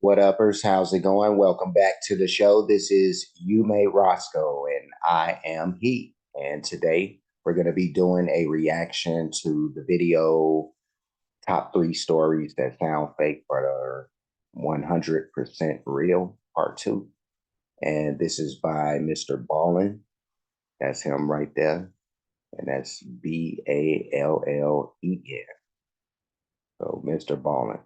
What uppers? How's it going? Welcome back to the show. This is You Made Roscoe, and I am he. And today we're going to be doing a reaction to the video top three stories that sound fake but are 100% real, part two. And this is by Mr. Ballen. That's him right there. And that's Ballen. So, Mr. Ballen,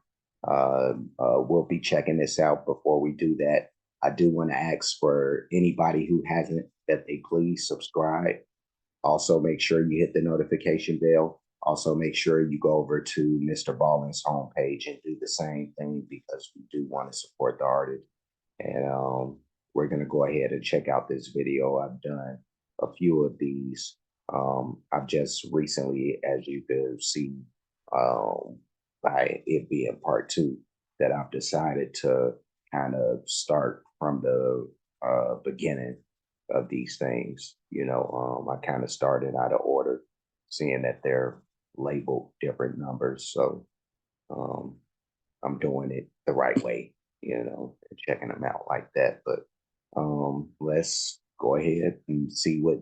we'll be checking this out. Before we do that, I do want to ask for anybody who hasn't that they please subscribe. Also, make sure you hit the notification bell. Also, make sure you go over to Mr. Ballen's homepage and do the same thing because we do want to support the artist. And we're going to go ahead and check out this video. I've done a few of these. I've just recently, as you could see, by it being part two, that I've decided to kind of start from the beginning of these things. I kind of started out of order, seeing that they're labeled different numbers. So I'm doing it the right way, and checking them out like that. But let's go ahead and see what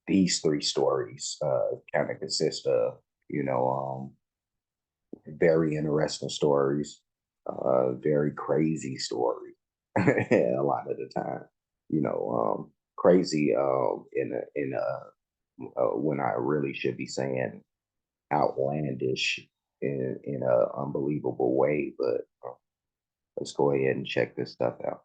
these three stories kind of consist of. Very interesting stories, very crazy stories. A lot of the time, crazy when I really should be saying outlandish in a unbelievable way. But let's go ahead and check this stuff out.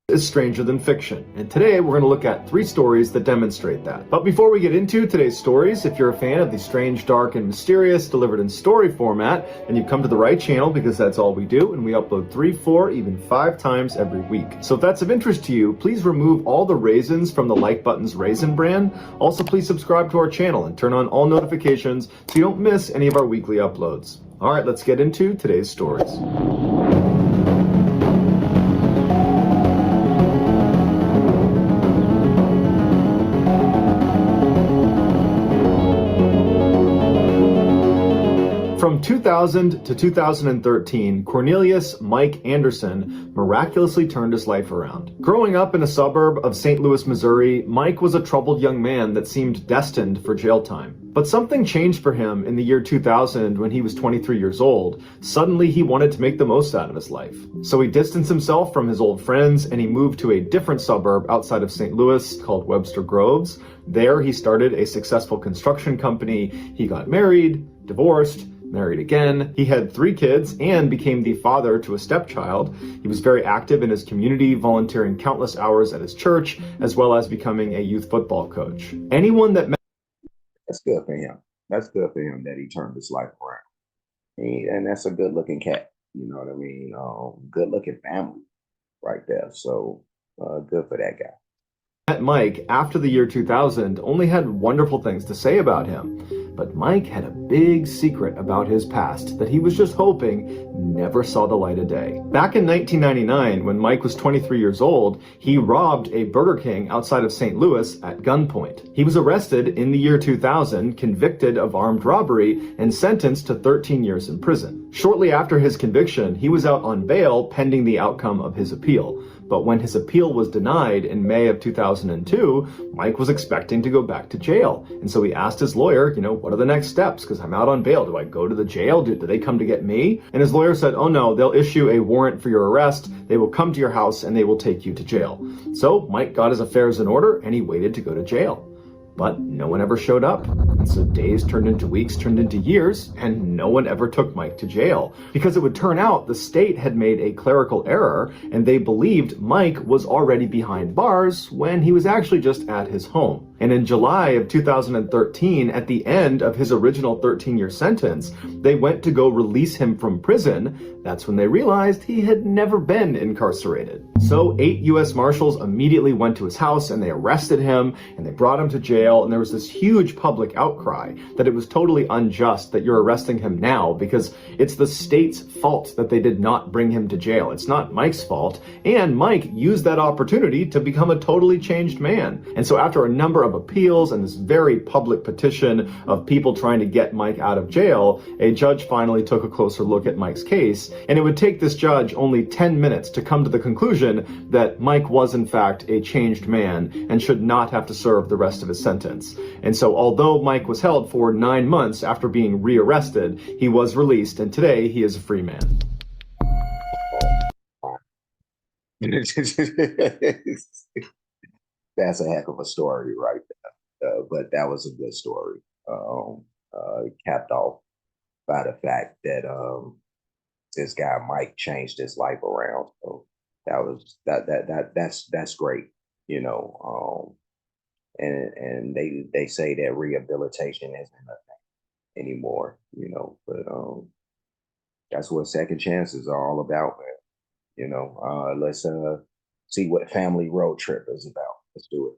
Is stranger than fiction, and today we're going to look at three stories that demonstrate that. But before we get into today's stories, if you're a fan of the strange, dark, and mysterious delivered in story format, then you've come to the right channel, because that's all we do, and we upload 3, 4, even 5 times every week. So if that's of interest to you, please remove all the raisins from the like button's Raisin brand. Also, please subscribe to our channel and turn on all notifications so you don't miss any of our weekly uploads. All right, let's get into today's stories. From 2000 to 2013, Cornelius Mike Anderson miraculously turned his life around. Growing up in a suburb of St. Louis, Missouri, Mike was a troubled young man that seemed destined for jail time. But something changed for him in the year 2000 when he was 23 years old. Suddenly, he wanted to make the most out of his life. So he distanced himself from his old friends and he moved to a different suburb outside of St. Louis called Webster Groves. There, he started a successful construction company. He got married, divorced, married again. He had 3 kids and became the father to a stepchild. He was very active in his community, volunteering countless hours at his church, as well as becoming a youth football coach. Anyone that met— That's good for him. That's good for him that he turned his life around. And that's a good looking cat. You know what I mean? Good looking family right there. So good for that guy. Mike after the year 2000 only had wonderful things to say about him. But Mike had a big secret about his past that he was just hoping never saw the light of day. Back in 1999, when Mike was 23 years old, he robbed a Burger King outside of St. Louis at gunpoint. He was arrested in the year 2000, convicted of armed robbery, and sentenced to 13 years in prison. Shortly after his conviction, he was out on bail pending the outcome of his appeal. But when his appeal was denied in May of 2002, Mike was expecting to go back to jail. And so he asked his lawyer, what are the next steps? Because I'm out on bail. Do I go to the jail? Do they come to get me? And his lawyer said, oh no, they'll issue a warrant for your arrest. They will come to your house and they will take you to jail. So Mike got his affairs in order and he waited to go to jail. But no one ever showed up. And so days turned into weeks, turned into years, and no one ever took Mike to jail. Because it would turn out the state had made a clerical error, and they believed Mike was already behind bars when he was actually just at his home. And in July of 2013, at the end of his original 13-year sentence, they went to go release him from prison. That's when they realized he had never been incarcerated. So 8 U.S. Marshals immediately went to his house and they arrested him and they brought him to jail, and there was this huge public outcry that it was totally unjust that you're arresting him now because it's the state's fault that they did not bring him to jail. It's not Mike's fault, and Mike used that opportunity to become a totally changed man. And so after a number of appeals and this very public petition of people trying to get Mike out of jail, a judge finally took a closer look at Mike's case, and it would take this judge only 10 minutes to come to the conclusion that Mike was in fact a changed man and should not have to serve the rest of his sentence. And so although Mike was held for 9 months after being rearrested, he was released, and today he is a free man. That's a heck of a story right there. But that was a good story. Capped off by the fact that this guy Mike changed his life around. So that's great, you know. And they say that rehabilitation isn't a thing anymore, you know. But that's what second chances are all about, man. You know, let's see what family road trip is about. Let's do it.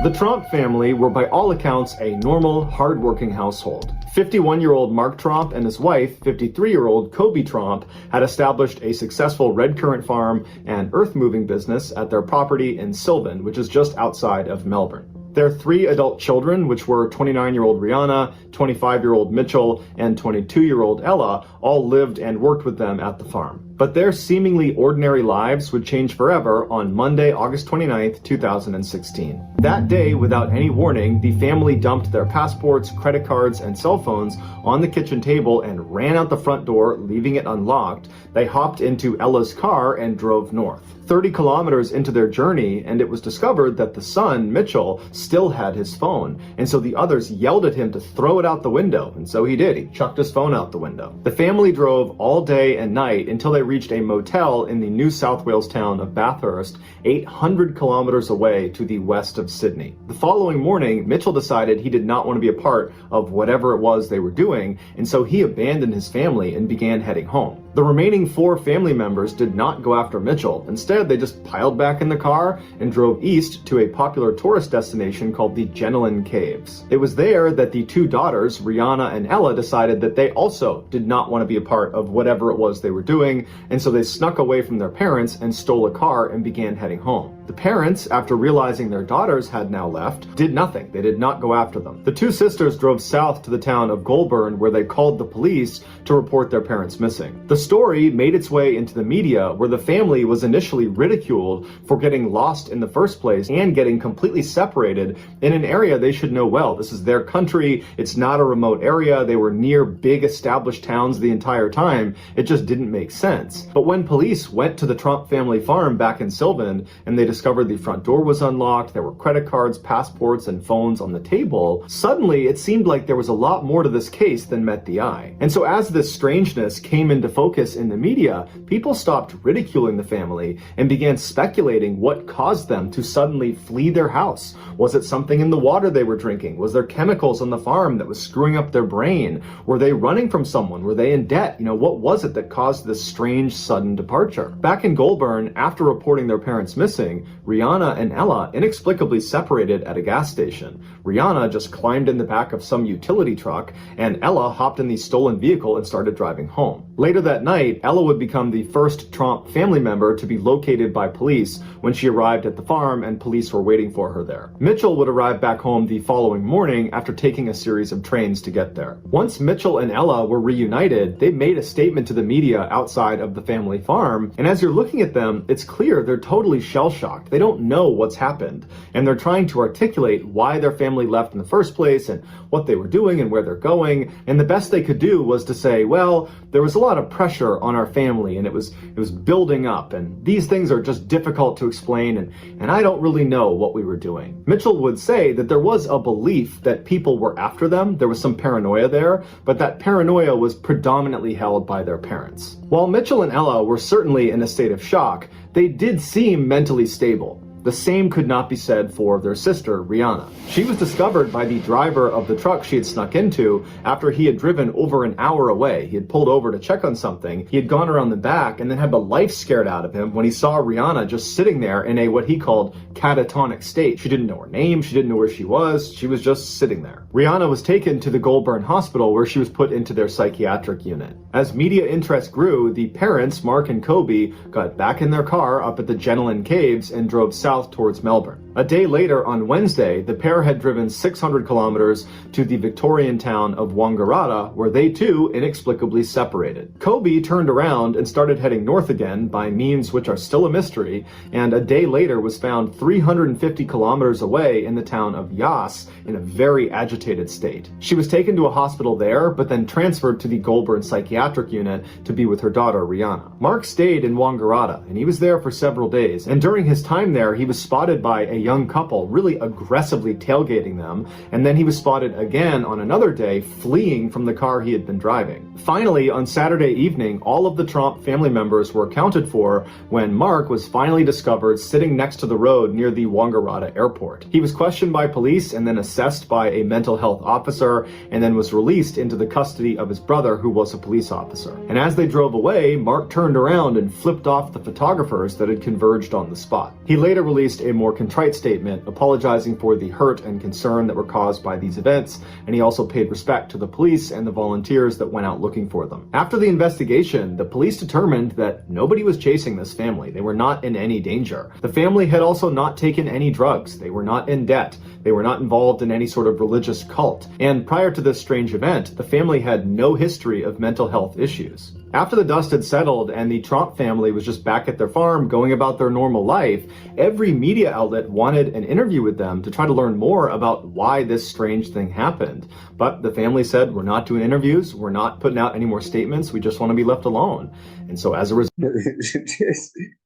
The Tromp family were by all accounts a normal, hard-working household. 51-year-old Mark Tromp and his wife, 53-year-old Kobe Tromp, had established a successful red currant farm and earth-moving business at their property in Sylvan, which is just outside of Melbourne. Their 3 adult children, which were 29-year-old Rihanna, 25-year-old Mitchell, and 22-year-old Ella, all lived and worked with them at the farm. But their seemingly ordinary lives would change forever on Monday, August 29th, 2016. That day, without any warning, the family dumped their passports, credit cards, and cell phones on the kitchen table and ran out the front door, leaving it unlocked. They hopped into Ella's car and drove north. 30 kilometers into their journey, and it was discovered that the son, Mitchell, still had his phone. And so the others yelled at him to throw it out the window. And so he did. He chucked his phone out the window. The family drove all day and night until they reached a motel in the New South Wales town of Bathurst, 800 kilometers away to the west of Sydney. The following morning, Mitchell decided he did not want to be a part of whatever it was they were doing, and so he abandoned his family and began heading home. The remaining 4 family members did not go after Mitchell. Instead, they just piled back in the car and drove east to a popular tourist destination called the Genelin Caves. It was there that the 2 daughters, Rihanna and Ella, decided that they also did not want to be a part of whatever it was they were doing, and so they snuck away from their parents and stole a car and began heading home. The parents, after realizing their daughters had now left, did nothing. They did not go after them. The 2 sisters drove south to the town of Goulburn, where they called the police to report their parents missing. The story made its way into the media, where the family was initially ridiculed for getting lost in the first place and getting completely separated in an area they should know well. This is their country. It's not a remote area. They were near big established towns the entire time. It just didn't make sense. But when police went to the Tromp family farm back in Sylvan and they discovered the front door was unlocked, there were credit cards, passports, and phones on the table, suddenly it seemed like there was a lot more to this case than met the eye. And so as this strangeness came into focus in the media, people stopped ridiculing the family and began speculating what caused them to suddenly flee their house. Was it something in the water they were drinking? Was there chemicals on the farm that was screwing up their brain? Were they running from someone? Were they in debt? What was it that caused this strange sudden departure? Back in Goulburn, after reporting their parents missing, Rihanna and Ella inexplicably separated at a gas station. Rihanna just climbed in the back of some utility truck, and Ella hopped in the stolen vehicle and started driving home. Later that night, Ella would become the first Tromp family member to be located by police when she arrived at the farm and police were waiting for her there. Mitchell would arrive back home the following morning after taking a series of trains to get there. Once Mitchell and Ella were reunited, they made a statement to the media outside of the family farm, and as you're looking at them, it's clear they're totally shell-shocked. They don't know what's happened, and they're trying to articulate why their family left in the first place and what they were doing and where they're going, and the best they could do was to say, well, there was a lot of pressure on our family and it was building up, and these things are just difficult to explain, and I don't really know what we were doing. Mitchell would say that there was a belief that people were after them, there was some paranoia there, but that paranoia was predominantly held by their parents. While Mitchell and Ella were certainly in a state of shock, they did seem mentally stable. The same could not be said for their sister, Rihanna. She was discovered by the driver of the truck she had snuck into after he had driven over an hour away. He had pulled over to check on something. He had gone around the back and then had the life scared out of him when he saw Rihanna just sitting there in a what he called catatonic state. She didn't know her name. She didn't know where she was. She was just sitting there. Rihanna was taken to the Goulburn Hospital where she was put into their psychiatric unit. As media interest grew, the parents, Mark and Kobe, got back in their car up at the Jenolan Caves and drove south towards Melbourne. A day later, on Wednesday, the pair had driven 600 kilometers to the Victorian town of Wangaratta, where they too inexplicably separated. Kobe turned around and started heading north again by means which are still a mystery, and a day later was found 350 kilometers away in the town of Yass in a very agitated state. She was taken to a hospital there, but then transferred to the Goulburn psychiatric unit to be with her daughter, Rihanna. Mark stayed in Wangaratta, and he was there for several days, and during his time there, he was spotted by a young couple really aggressively tailgating them, and then he was spotted again on another day fleeing from the car he had been driving. Finally, on Saturday evening, all of the Tromp family members were accounted for when Mark was finally discovered sitting next to the road near the Wangaratta airport. He was questioned by police and then assessed by a mental health officer, and then was released into the custody of his brother, who was a police officer. And as they drove away, Mark turned around and flipped off the photographers that had converged on the spot. He later released a more contrite statement apologizing for the hurt and concern that were caused by these events, and he also paid respect to the police and the volunteers that went out looking for them. After the investigation, the police determined that nobody was chasing this family. They were not in any danger. The family had also not taken any drugs. They were not in debt. They were not involved in any sort of religious cult. And prior to this strange event, the family had no history of mental health issues. After the dust had settled and the Tromp family was just back at their farm going about their normal life, every media outlet wanted an interview with them to try to learn more about why this strange thing happened. But the family said, we're not doing interviews, we're not putting out any more statements, we just want to be left alone. And so as a result...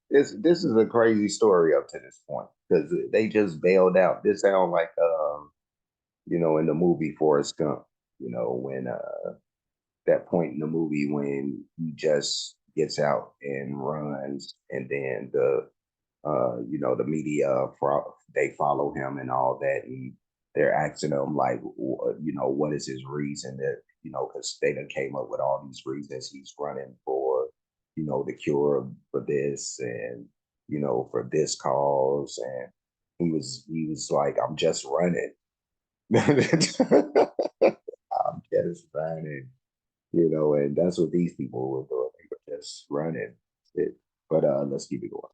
This is a crazy story up to this point, because they just bailed out. This sounds like, in the movie Forrest Gump, when that point in the movie when he just gets out and runs, and then the media, they follow him and all that, and they're asking him like, what is his reason that, because they done came up with all these reasons he's running for, the cure for this and, for this cause. And he was like, I'm just running. I'm just running, and that's what these people were doing. They were just running. But let's keep it going.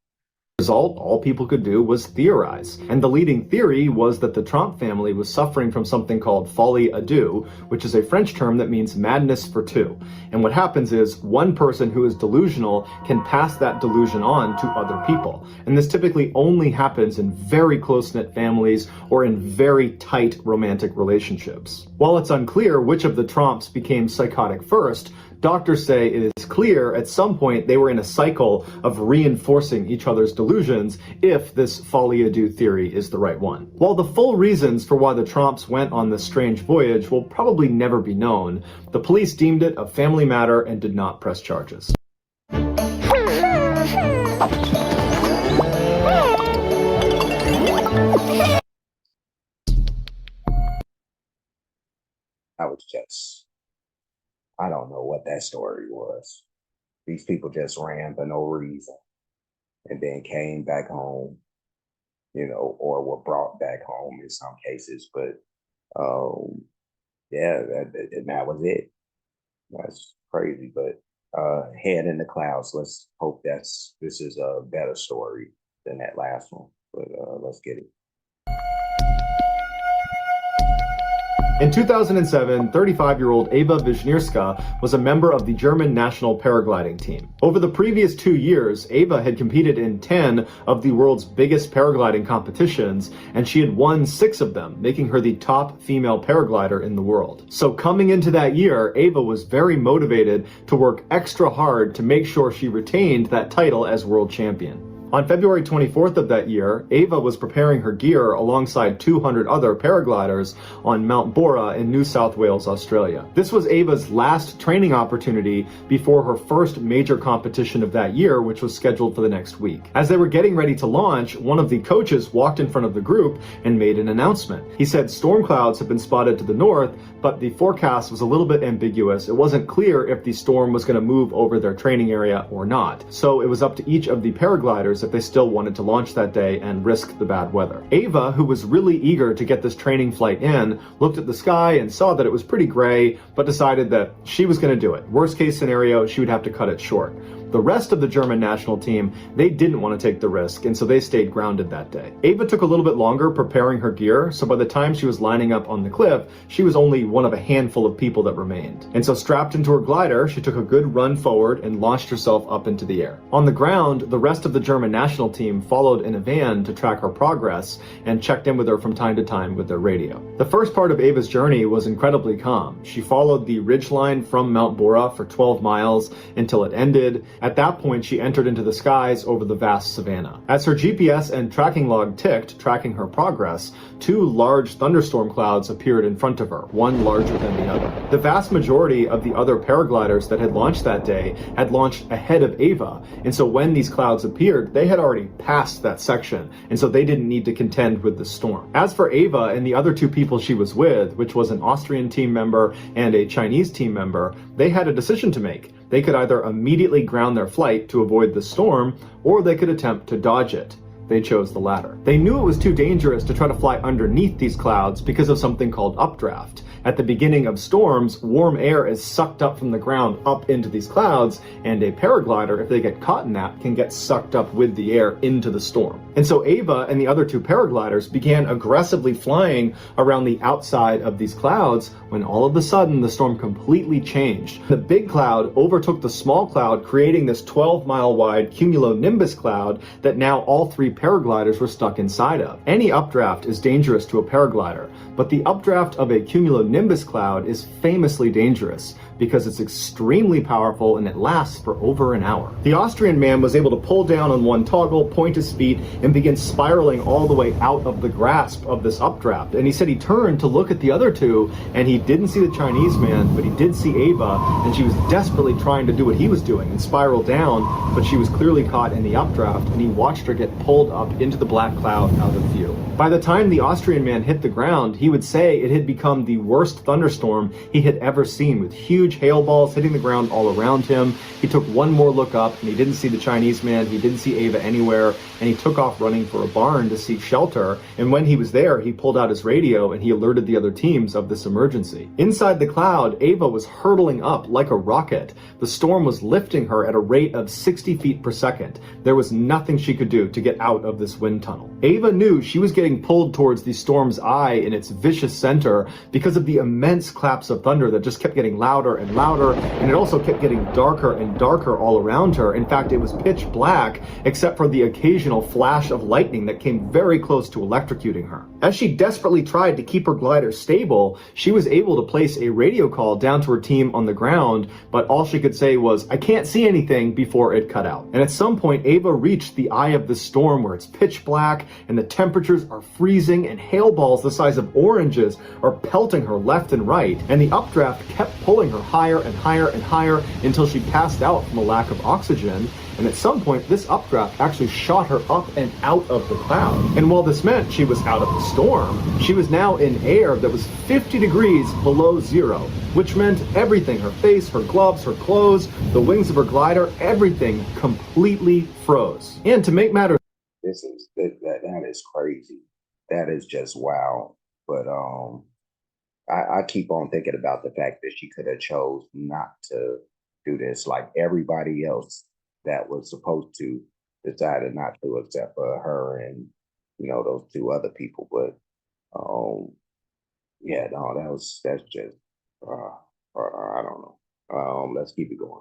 Result, all people could do was theorize. And the leading theory was that the Tromp family was suffering from something called folie à deux, which is a French term that means madness for two. And what happens is one person who is delusional can pass that delusion on to other people. And this typically only happens in very close-knit families or in very tight romantic relationships. While it's unclear which of the Tromps became psychotic first, doctors say it is clear at some point they were in a cycle of reinforcing each other's delusions if this folie à deux theory is the right one. While the full reasons for why the Tromps went on this strange voyage will probably never be known, the police deemed it a family matter and did not press charges. I don't know what that story was. These people just ran for no reason and then came back home, or were brought back home in some cases. But and that was it. That's crazy. But head in the clouds. Let's hope this is a better story than that last one. But let's get it. In 2007, 35-year-old Eva Wisniewska was a member of the German national paragliding team. Over the previous 2 years, Eva had competed in 10 of the world's biggest paragliding competitions, and she had won 6 of them, making her the top female paraglider in the world. So coming into that year, Eva was very motivated to work extra hard to make sure she retained that title as world champion. On February 24th of that year, Ava was preparing her gear alongside 200 other paragliders on Mount Bora in New South Wales, Australia. This was Ava's last training opportunity before her first major competition of that year, which was scheduled for the next week. As they were getting ready to launch, one of the coaches walked in front of the group and made an announcement. He said storm clouds had been spotted to the north, but the forecast was a little bit ambiguous. It wasn't clear if the storm was going to move over their training area or not. So it was up to each of the paragliders if they still wanted to launch that day and risk the bad weather. Ava, who was really eager to get this training flight in, looked at the sky and saw that it was pretty gray, but decided that she was going to do it. Worst case scenario, she would have to cut it short. The rest of the German national team, they didn't want to take the risk, and so they stayed grounded that day. Ava took a little bit longer preparing her gear, so by the time she was lining up on the cliff, she was only one of a handful of people that remained. And so strapped into her glider, she took a good run forward and launched herself up into the air. On the ground, the rest of the German national team followed in a van to track her progress and checked in with her from time to time with their radio. The first part of Ava's journey was incredibly calm. She followed the ridgeline from Mount Bora for 12 miles until it ended. At that point, she entered into the skies over the vast savanna. As her GPS and tracking log ticked, tracking her progress, 2 large thunderstorm clouds appeared in front of her, one larger than the other. The vast majority of the other paragliders that had launched that day had launched ahead of Ava, and so when these clouds appeared, they had already passed that section, and so they didn't need to contend with the storm. As for Ava and the other 2 people she was with, which was an Austrian team member and a Chinese team member, they had a decision to make. They could either immediately ground their flight to avoid the storm, or they could attempt to dodge it. They chose the latter. They knew it was too dangerous to try to fly underneath these clouds because of something called updraft. At the beginning of storms, warm air is sucked up from the ground up into these clouds, and a paraglider, if they get caught in that, can get sucked up with the air into the storm. And so Ava and the other 2 paragliders began aggressively flying around the outside of these clouds when all of a sudden the storm completely changed. The big cloud overtook the small cloud, creating this 12-mile wide cumulonimbus cloud that now all 3 paragliders were stuck inside of. Any updraft is dangerous to a paraglider, but the updraft of a cumulonimbus cloud is famously dangerous because it's extremely powerful and it lasts for over an hour. The Austrian man was able to pull down on one toggle, point his feet, and begin spiraling all the way out of the grasp of this updraft. And he said he turned to look at the other 2, and he didn't see the Chinese man, but he did see Ava, and she was desperately trying to do what he was doing and spiral down, but she was clearly caught in the updraft, and he watched her get pulled up into the black cloud out of view. By the time the Austrian man hit the ground, he would say it had become the worst thunderstorm he had ever seen, with huge hail balls hitting the ground all around him. He took one more look up, and he didn't see the Chinese man, he didn't see Ava anywhere, and he took off running for a barn to seek shelter. And when he was there, he pulled out his radio and he alerted the other teams of this emergency. Inside the cloud, Ava was hurtling up like a rocket. The storm was lifting her at a rate of 60 feet per second. There was nothing she could do to get out of this wind tunnel. Ava knew she was getting pulled towards the storm's eye in its vicious center because of the immense claps of thunder that just kept getting louder and louder, and it also kept getting darker and darker all around her. In fact, it was pitch black except for the occasional flash of lightning that came very close to electrocuting her. As she desperately tried to keep her glider stable, she was able to place a radio call down to her team on the ground, but all she could say was, "I can't see anything," before it cut out. And at some point, Ava reached the eye of the storm where it's pitch black and the temperatures are freezing and hail balls the size of oranges are pelting her left and right, and the updraft kept pulling her higher and higher and higher until she passed out from a lack of oxygen. And at some point, this updraft actually shot her up and out of the cloud. And while this meant she was out of the storm, she was now in air that was 50 degrees below zero, which meant everything, her face, her gloves, her clothes, the wings of her glider, everything completely froze. And to make matters, that is crazy. That is just wow. But I keep on thinking about the fact that she could have chose not to do this, like everybody else that was supposed to decided not to, except for her and those 2 other people. But yeah, no, that's just I don't know. Let's keep it going.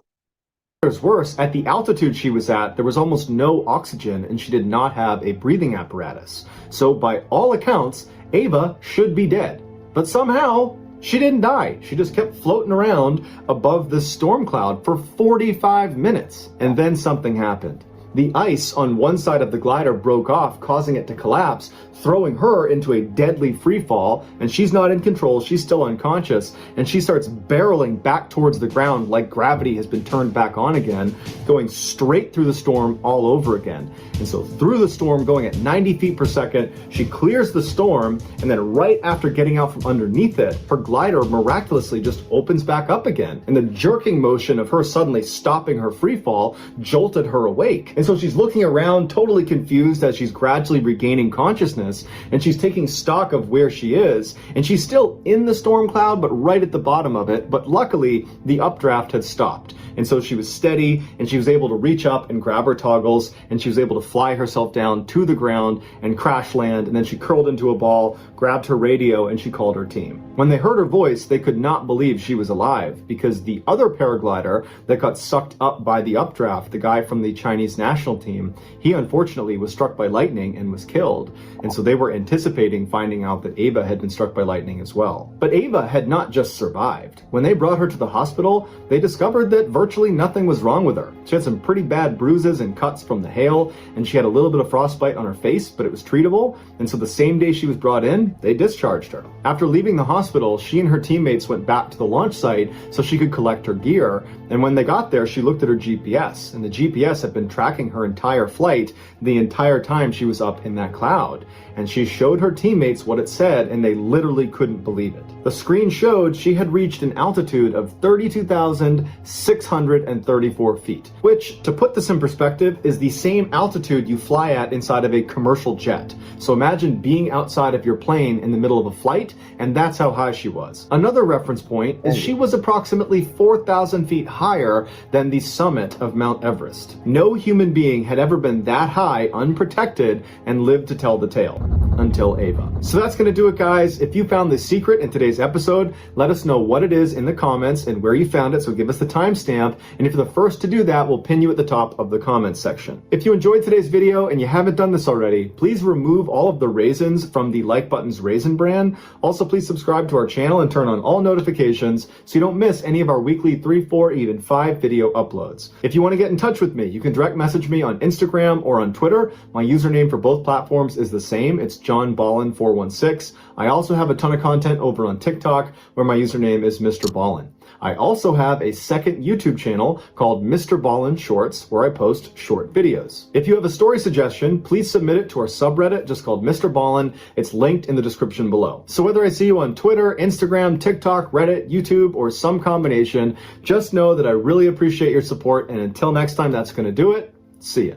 worse, at the altitude she was at, there was almost no oxygen and she did not have a breathing apparatus. So by all accounts, Ava should be dead. But somehow, she didn't die. She just kept floating around above this storm cloud for 45 minutes. And then something happened. The ice on one side of the glider broke off, causing it to collapse, throwing her into a deadly free fall, and she's not in control, she's still unconscious, and she starts barreling back towards the ground like gravity has been turned back on again, going straight through the storm all over again. And so through the storm, going at 90 feet per second, she clears the storm, and then right after getting out from underneath it, her glider miraculously just opens back up again. And the jerking motion of her suddenly stopping her free fall jolted her awake. And so she's looking around, totally confused as she's gradually regaining consciousness, and she's taking stock of where she is, and she's still in the storm cloud, but right at the bottom of it. But luckily, the updraft had stopped. And so she was steady, and she was able to reach up and grab her toggles, and she was able to fly herself down to the ground and crash land, and then she curled into a ball, grabbed her radio, and she called her team. When they heard her voice, they could not believe she was alive, because the other paraglider that got sucked up by the updraft, the guy from the Chinese national team, he unfortunately was struck by lightning and was killed. And so they were anticipating finding out that Ava had been struck by lightning as well. But Ava had not just survived. When they brought her to the hospital, they discovered that virtually nothing was wrong with her. She had some pretty bad bruises and cuts from the hail, and she had a little bit of frostbite on her face, but it was treatable. And so the same day she was brought in, they discharged her. After leaving the hospital, she and her teammates went back to the launch site so she could collect her gear. And when they got there, she looked at her GPS, and the GPS had been tracking her entire flight the entire time she was up in that cloud. And she showed her teammates what it said, and they literally couldn't believe it. The screen showed she had reached an altitude of 32,634 feet, which, to put this in perspective, is the same altitude you fly at inside of a commercial jet. So imagine being outside of your plane in the middle of a flight, and that's how high she was. Another reference point is she was approximately 4,000 feet higher than the summit of Mount Everest. No human being had ever been that high, unprotected, and lived to tell the tale. Until Ava. So that's going to do it, guys. If you found this secret in today's episode, let us know what it is in the comments and where you found it, so give us the timestamp, and if you're the first to do that, we'll pin you at the top of the comments section. If you enjoyed today's video and you haven't done this already, please remove all of the raisins from the Like Button's Raisin brand. Also, please subscribe to our channel and turn on all notifications so you don't miss any of our weekly 3, 4, even 5 video uploads. If you want to get in touch with me, you can direct message me on Instagram or on Twitter. My username for both platforms is the same. It's John Ballen 416. I also have a ton of content over on TikTok where my username is Mr. Ballen. I also have a second YouTube channel called Mr. Ballen Shorts where I post short videos. If you have a story suggestion, please submit it to our subreddit just called Mr. Ballen. It's linked in the description below. So whether I see you on Twitter, Instagram, TikTok, Reddit, YouTube, or some combination, just know that I really appreciate your support, and until next time, that's going to do it. See ya.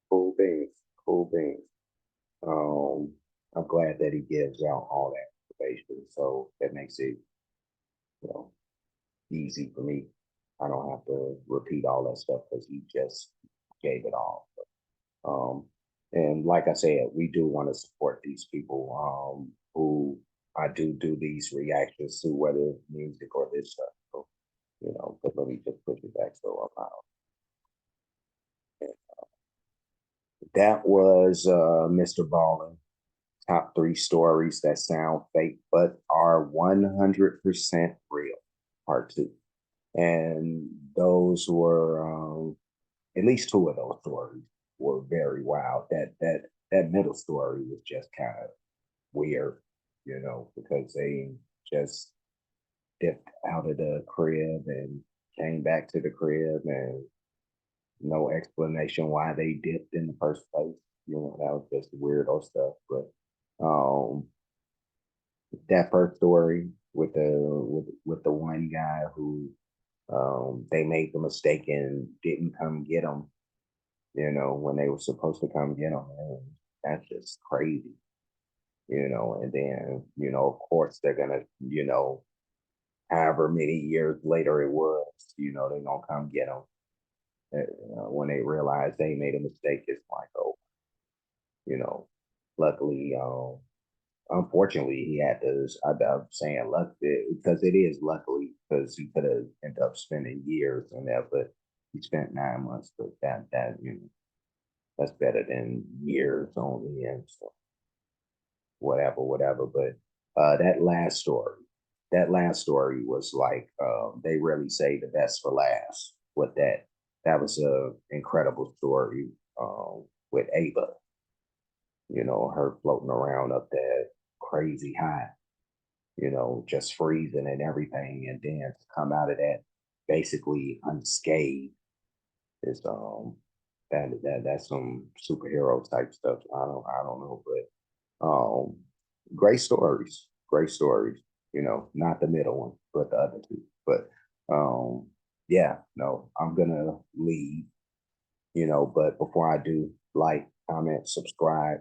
Cool beans. Cool beans. I'm glad that he gives out all that information, so that makes it, you know, easy for me. I don't have to repeat all that stuff because he just gave it all. Um, and like I said, we do want to support these people who I do these reactions to, whether it's music or this stuff. So, you know, but let me just push it back so I'm out. That was Mr. Ballen. Top 3 stories that sound fake but are 100% real. Part 2. And those were at least 2 of those stories were very wild. That middle story was just kind of weird, you know, because they just dipped out of the crib and came back to the crib, and no explanation why they dipped in the first place. You know, that was just weirdo stuff. But that first story with the one guy who they made the mistake and didn't come get him, you know, when they were supposed to come get him. And that's just crazy, you know. And then, you know, of course they're gonna, you know, however many years later it was, you know, they're gonna come get him. When they realize they made a mistake, it's like, oh, you know, luckily, unfortunately, he had to. I'm saying luck because it is luckily, because he could have ended up spending years on that, but he spent 9 months. But that you know, that's better than years on the end. So whatever. But that last story was like they really say the best for last with that. that was a incredible story with Ava. Her floating around up there crazy high, just freezing and everything, and then to come out of that basically unscathed is that's some superhero type stuff. I don't know, but great stories, great stories. Not the middle one, but the other two. But yeah, no, I'm gonna leave. But before I do, like, comment, subscribe,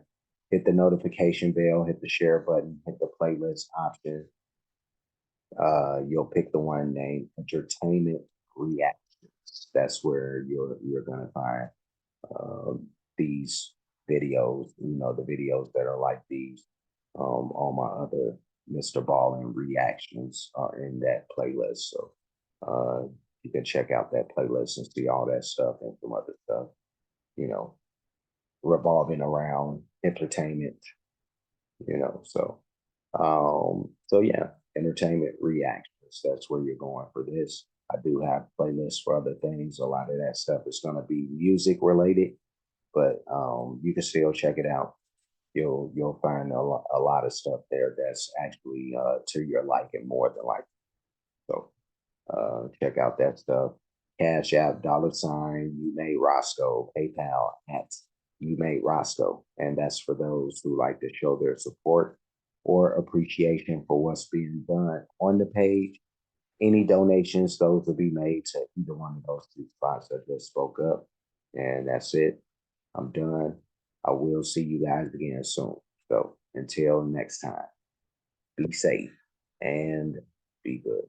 hit the notification bell, hit the share button, hit the playlist option. You'll pick the one named Entertainment Reactions. That's where you're gonna find these videos. The videos that are like these. All my other Mr. Ballen reactions are in that playlist. So you can check out that playlist and see all that stuff and some other stuff. You know, revolving around entertainment. So yeah, entertainment reactions. That's where you're going for this. I do have playlists for other things. A lot of that stuff is going to be music related, but you can still check it out. You'll find a lot of stuff there that's actually to your liking more than like. So check out that stuff. Cash App, dollar sign, you made Roscoe, PayPal at you made Roscoe. And that's for those who like to show their support or appreciation for what's being done on the page. Any donations, those will be made to either one of those two spots that just spoke up. And that's it. I'm done. I will see you guys again soon. So until next time, be safe and be good.